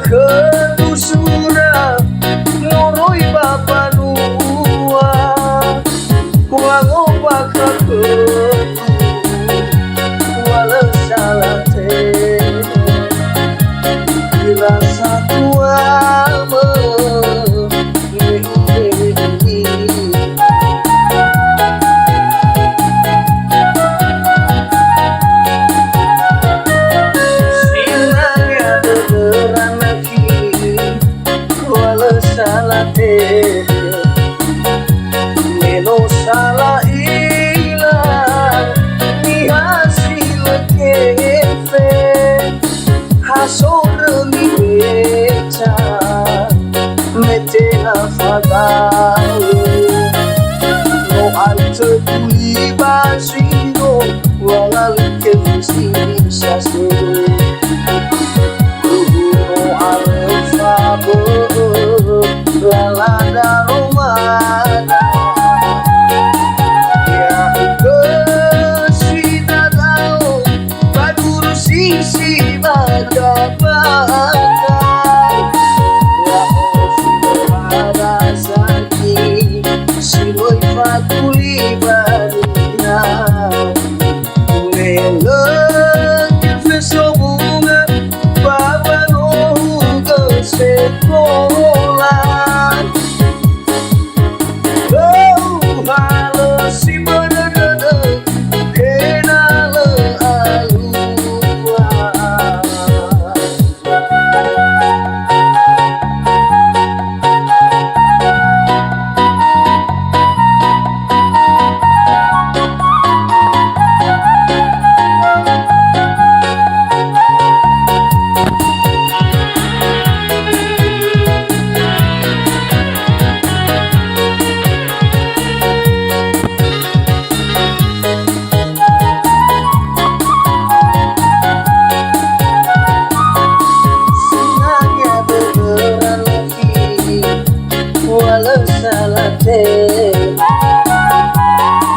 kedusura ngoroi bapanua kuangobak ketu wala salah te dirasa tua Meno salah ilang ni hasil kefe hasor ni beca mete afagawe no ante kuli basino wangal kefusi sase lalada romana ya kesina tau badur sisi baga-baga ya suara saki siloi fatuli barina uleleng kefeso bunga baba nohu sekolah.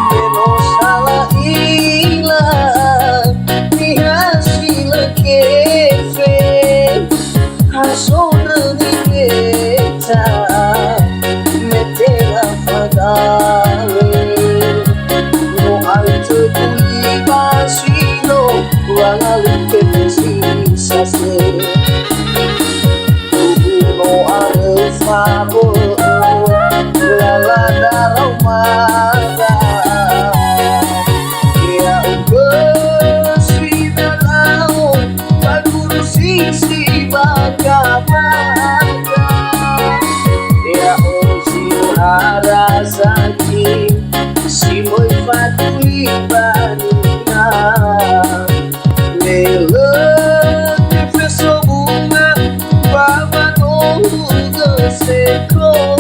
Meno salah ilang ni hasil kefe hasor ni beca mete afagawe no ante kuli basino wangal kefusi sase no alfabo lalada romana ya kesina tau badur sisi baga-baga ya suara saki simoi fatuli barina leleng kefeso bunga baba nohu sekolah.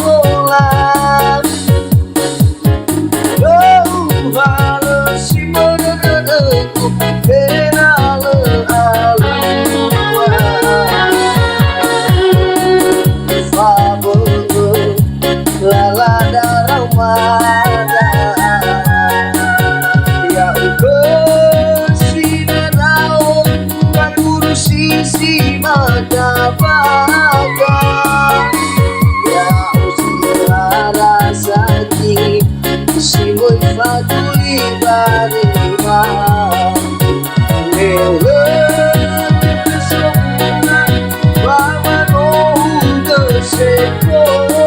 Sisi baga-baga ya usiara saki simoi fatuli barima lewe kesempurnaan baba nohu sekolah.